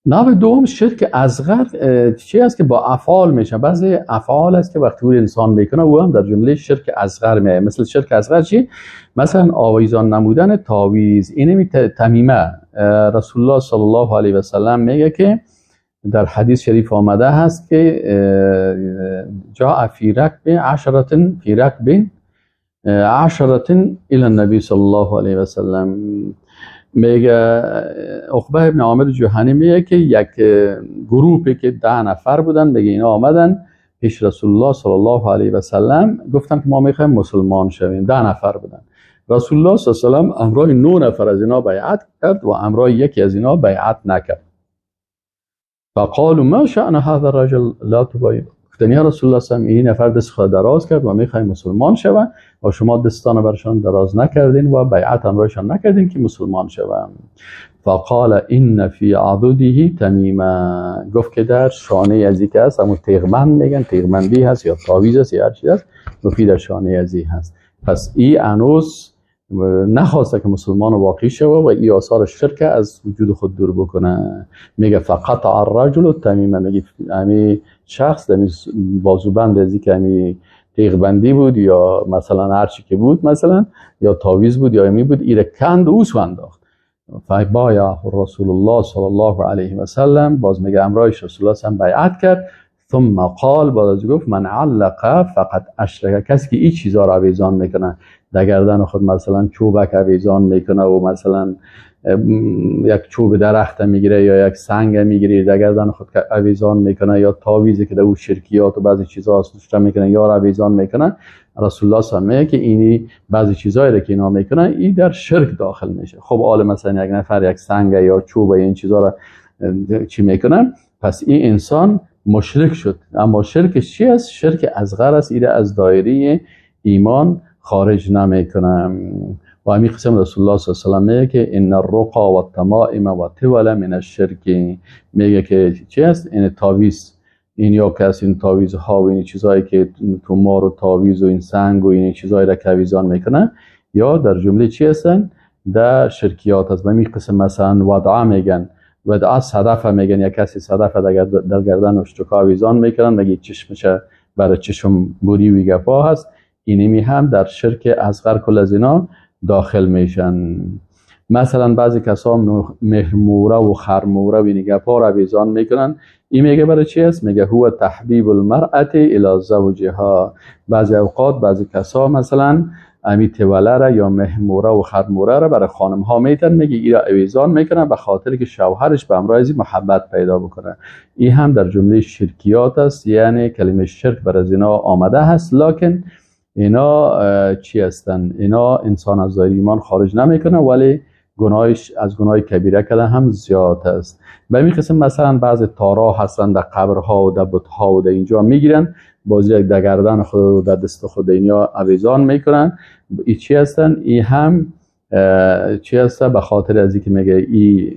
نوع دوم شرک اصغر چی است که با افعال میشه. بعضی افعال است که وقتی انسان میکنه او هم در جمله شرک اصغر میاد. مثل شرک اصغر چی؟ مثلا آویزان نمودن تعویض. این تمیمه. رسول الله صلی الله علیه و سلم میگه که در حدیث شریف آمده هست که جاء فی رکب عشرة الى النبی صلی الله علیه و سلم. میگه عقبه ابن عامر جهنی میگه که یک گروهی که 10 نفر بودن، میگه اینا آمدن پیش رسول الله صلی الله علیه و سلم، گفتن که ما میخوایم مسلمان شویم. 10 نفر بودن. رسول الله صلی الله علیه و سلم امرای 9 نفر از اینا بیعت کرد و امرای یکی از اینا بیعت نکرد. فقالوا ما شأن هذا الرجل لا تبايع. گفتن یا رسول الله صلی الله علیه و این نفر دست خود دراز کرد و میخوایم مسلمان شویم و شما دستان برشان دراز نکردین و بیعت امرایشان نکردین که مسلمان شویم. فقال ان فی عضده تمیما. گفت که در شانه ازی که هست، همون تیغمند میگن، تیغمندی هست یا تعویض هست یا هر چیز هست، گفتی در شانه ازی هست. پس این انوس نخواسته که مسلمان واقعی شوه و این آثار شرک از وجود خود دور بکنه. میگه فقطع الرجل تمیما. میگه همین شخص در بازوبند ازی که همین تیغبندی بود یا مثلا هرچی که بود، مثلا یا تعویض بود یا امی بود، ایره کند او سو انداخت. فبایع رسول الله صلی الله علیه و سلم. باز میگه امرایش رسول الله هم بیعت کرد. ثم قال، بعد از گفت من علق فقط اشرک. کسی که این چیزا رو اویزان میکنه، در گردن خود مثلا چوبک اویزان میکنه و مثلا یک چوب درخت میگیره یا یک سنگ میگیره در گردن خود اویزان میکنه، یا تعویضی که در او شرکیات و بعضی چیزا استفاده میکنه یا اویزان میکنه، رسول الله صلی الله علیه و که اینی بعضی چیزایی که اینا میکنه این در شرک داخل میشه. خب حالا مثلا یک نفر یک سنگ یا چوب یا این چیزا رو چی میکنه، پس این انسان مشرک شد. اما شرکش چی است؟ شرک اصغر است. ایره از دایره ایمان خارج نمیکنه. و همین قسم رسول الله صلی الله علیه و میگه که ان الرقى والتمائم والتول من الشرك. میگه که چی است؟ این تعویض، این یا کس این تعویض ها و این چیزایی که تومار و تعویض و این سنگ و این چیزایی را که اویزان میکنه یا در جمله چی هستن؟ در شرکیات است. و همین قسم مثلا ودعه میگن، ودعه صدفه میگن، یا کسی صدفه در گردن اشتکا اویزان میکنن، میگه چشمش برای چشم بوری و گپا هست. اینمی هم در شرک اصغر کل از اینا داخل میشن. مثلا بعضی کسا مهرموره و خرموره و این گپا رو اویزان میکنن. این میگه برای چی است؟ میگه هو تحبیب المرأة الی زوجها. بعضی اوقات بعضی کسا مثلا امی توله را یا مهموره و خرموره را برای خانم ها میتن، میگه ایرا اویزان میکنن به خاطر که شوهرش به امرایزی محبت پیدا بکنه. این هم در جمله شرکیات است. یعنی کلمه شرک بر از اینا آمده هست، لکن اینا چی هستن؟ اینا انسان از دایره ایمان خارج نمیکنه، ولی گناهش از گناه کبیره کده هم زیاد است. به این قسم مثلا بعض تارا هستن در قبرها و در بتها و در اینجا میگیرن، بازی در گردن خود و در دست خود اینیا اویزان میکنن. ای چی هستن؟ ای هم چی هستن؟ به خاطر از اینکه میگه ای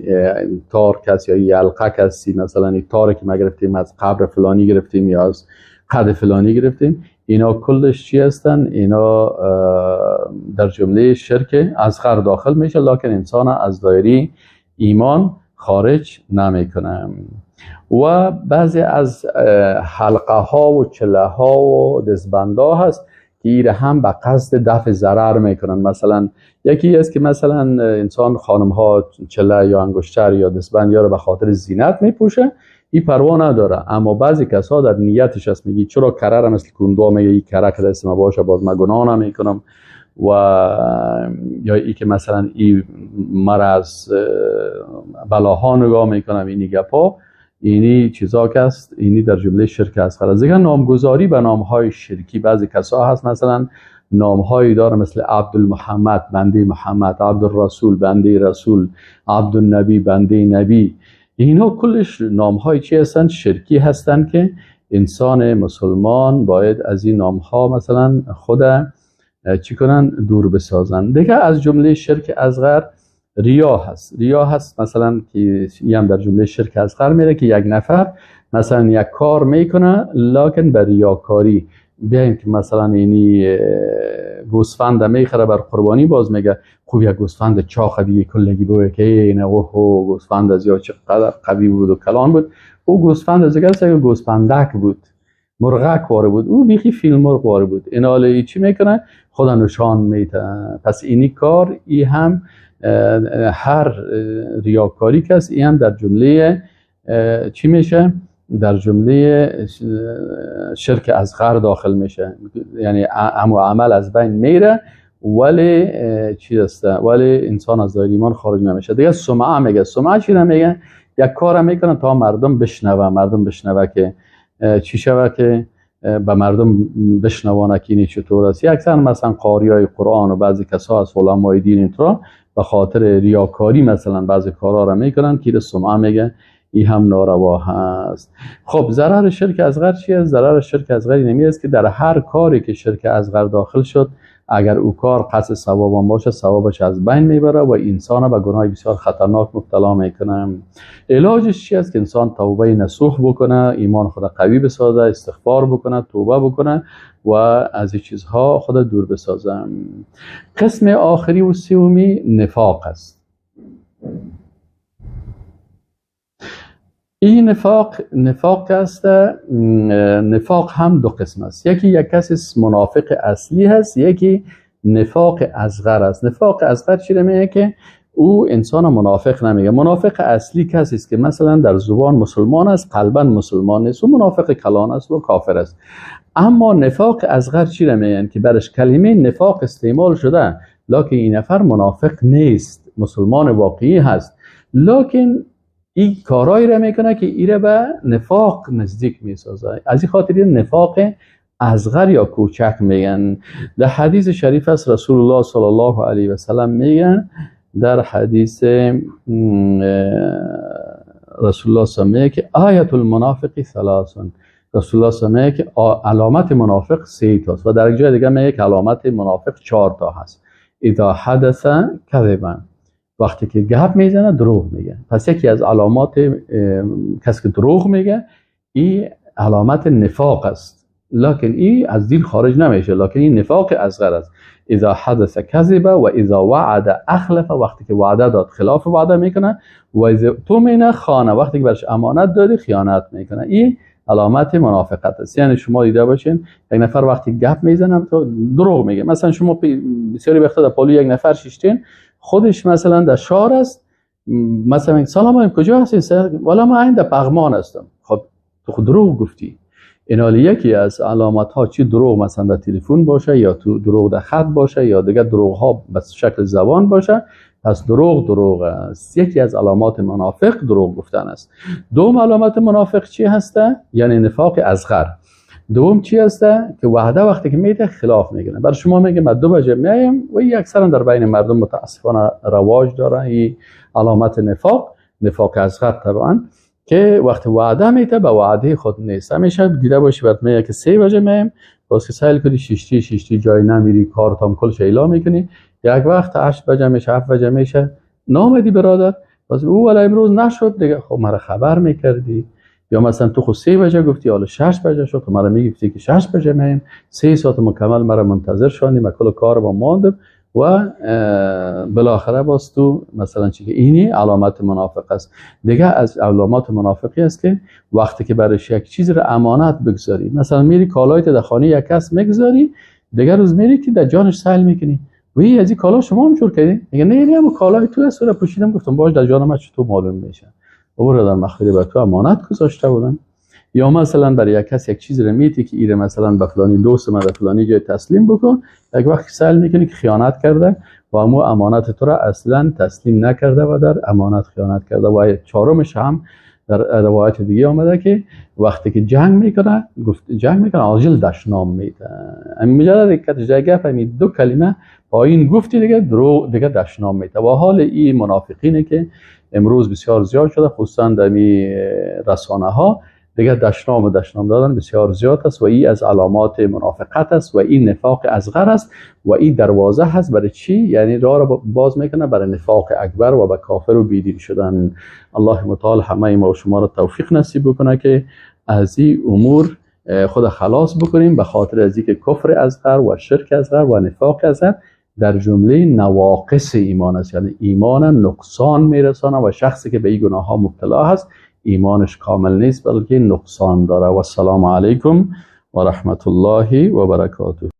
تار کسی یا ای علقه کسی، مثلا ای تار که ما گرفتیم از قبر فلانی گرفتیم یا از قد فلانی گرفتیم، اینا کلش چی هستن؟ اینا در جمله شرک اصغر داخل میشه، لکن انسان از دایره ایمان خارج نمیکنه. و بعضی از حلقه ها و چله ها و دستبند ها هست که ایره هم به قصد دفع ضرر میکنن. مثلا یکی است که مثلا انسان خانم ها چله یا انگشتر یا دستبند یا رو به خاطر زینت میپوشه، این پروا نداره. اما بعضی کسا در نیتش هست، میگی چرا کره را مثل کندو میگه این کره که دست ما باشه باز ما گناه نمیکنم، و یا ای که مثلا این مرض بلاها نگاه میکنم، اینی گپا، اینی چیزا که است، اینی در جمله شرک اصغر است. دیگه نامگذاری به نامهای شرکی بعضی کسا هست، مثلا نامهایی داره مثل عبدالمحمد بنده محمد، عبدالرسول بنده رسول، عبدالنبی بنده نبی. اینا کلش نامهای چی هستن؟ شرکی هستن که انسان مسلمان باید از این نامها مثلا خود چی کنن؟ دور بسازن. دیگه از جمله شرک اصغر ریا هست. ریا هست مثلا که این هم در جمله شرک اصغر میره که یک نفر مثلا یک کار میکنه لکن به ریاکاری، بیاین که مثلا اینی گوسفند میخره بر قربانی، باز میگه خوب یک گوسفند چاق دیگه کلگی بوده که اینه اوه گوسفند از یا چقدر قوی بود و کلان بود. او گوسفند از دیگه گوسفندک بود، مرغک واره بود، او بیخی فیلم مرغ واره بود. این حالا چی میکنه؟ خدا نشان میده. پس اینی کار ای هم هر ریاکاری کس ای هم در جمله چی میشه؟ در جمله شرک اصغر داخل میشه. یعنی عمل از بین میره ولی چی است؟ ولی انسان از دایره ایمان خارج نمیشه. دیگه سمعه میگه. سمعه چی میگه؟ یک کار میکنه تا مردم بشنوه که چی شوه که به مردم بشنوانه که اینی چطور است. اکثر مثلا قاریای قرآن و بعضی کسا از علمای دین اینطورا به خاطر ریاکاری مثلا بعضی کارا را میکنن که سمعه میگه این هم ناروا هست. خب ضرر شرک اصغر چی است؟ ضرر شرک اصغر اینمی است که در هر کاری که شرک اصغر داخل شد، اگر او کار قصد ثواب باشه ثوابش از بین میبره و انسان به گناه بسیار خطرناک مبتلا میکنه. علاجش چی است؟ که انسان توبه نصوح بکنه، ایمان خود قوی بسازه، استغفار بکنه، توبه بکنه و از این چیزها خود دور بسازه. قسم آخری و سومی نفاق است. این نفاق است. نفاق هم دو قسم است. یکی یک کسی منافق اصلی هست، یکی نفاق اصغر است. نفاق اصغر چی میگه؟ که او انسان منافق نمیگه. منافق اصلی کسی است که مثلا در زبان مسلمان است، قلبا مسلمان نیست، و منافق کلان است و کافر است. اما نفاق اصغر چی میگن؟ که برش کلمه نفاق استعمال شده، لکن این نفر منافق نیست، مسلمان واقعی هست، لکن این کارایی را میکنه که ایره به نفاق نزدیک میسازه. از این خاطر نفاق اصغر یا کوچک میگن. در حدیث شریف است رسول الله صلی الله علیه و سلم میگن، در حدیث رسول الله صلی میگه که آیت المنافق ثلاثون. رسول الله صلی میگه که علامت منافق 3 تاست و در جای دیگه میگه که علامت منافق 4 تا هست. اذا حدث کذبا، وقتی که گپ میزنه دروغ میگه. پس یکی از علامات کسی که دروغ میگه این علامت نفاق است، لکن این از دین خارج نمیشه، لکن این نفاق اصغر است. اذا حدث کذب و اذا وعد اخلف، وقتی که وعده داد خلاف وعده میکنه، و اذا تؤمن خان، وقتی که برش امانت دادی خیانت میکنه. این علامت منافقت است. یعنی شما دیده باشین یک نفر وقتی گپ میزنه تو دروغ میگه. مثلا شما بسیاری وقتا در پالو یک نفر شیشتین، خودش مثلا در شهر است، مثلا سلام علیکم کجا هستی؟ والا من این در پغمان هستم. خب تو خود دروغ گفتی. این حالی یکی از علامت ها چی دروغ مثلا در تلفن باشه یا تو دروغ در خط باشه یا دیگه دروغ ها به شکل زبان باشه. پس دروغ است. یکی از علامات منافق دروغ گفتن است. دوم علامت منافق چی هسته؟ یعنی نفاق اصغر. دوم چی هسته؟ که وعده وقتی که میده خلاف میگنه. برای شما میگه من 2 بجه میایم و این اکثرا در بین مردم متاسفانه رواج داره. این علامت نفاق اصغر طبعا، که وقتی وعده میده به وعده خود نیست. همیشه دیده باشی برات میگه که 3 بجه میایم، باز که سایل کنی 6 جای نمیری، کارتام کلش اعلام میکنی، یک وقت 8 بجه میشه، 7 بجه میشه، نامدی برادر، باز او ولی امروز نشد دیگه. خب مرا خبر میکردی. یا مثلا تو خود 3 بجه گفتی، حالا 6 بجه شد، تو مرا میگفتی که 6 بجه میایم، 3 ساعت مکمل مرا منتظر شدی، من کل کار با ماندم و بالاخره باز تو مثلا چی که اینی علامت منافق است. دیگه از علامات منافقی است که وقتی که برایش یک چیز رو امانت بگذاری، مثلا میری کالایت در خانه یک کس میگذاری، دیگه روز میری که در جانش سهل میکنی وی از این کالا شما هم جور کردی؟ میگه نه اما کالای تو است رو پوشیدم. گفتم باش در جان من چطور معلوم میشه؟ برادر مخفی بر تو امانت گذاشته بودن. یا مثلا برای یک کس یک چیز رو میتی که ایره مثلا به فلانی دوست من در فلانی جای تسلیم بکن، یک وقت سهل میکنی که خیانت کرده و اما امانت تو را اصلا تسلیم نکرده و در امانت خیانت کرده. و چهارمش هم در روایت دیگه آمده که وقتی که جنگ میکنه عاجل دشنام میده. همین مجرد یک جای گپ همین 2 کلمه با این گفتی دیگه دشنام میده. و حال این منافقینه که امروز بسیار زیاد شده، خصوصا در رسانه ها دیگه دشنام دادن بسیار زیاد است و این از علامات منافقت است و این نفاق اصغر است و این دروازه هست برای چی؟ یعنی راه را باز میکنه برای نفاق اکبر و به کافر و بیدین شدن. الله متعال همه ما و شما را توفیق نصیب بکنه که از این امور خود خلاص بکنیم، به خاطر از اینکه کفر اصغر و شرک اصغر و نفاق اصغر در جمله نواقص ایمان است، یعنی ایمان نقصان میرسانه و شخصی که به این گناه ها مبتلا هست ایمانش کامل نیست بلکه نقصان داره. و السلام علیکم و رحمت الله و برکاته.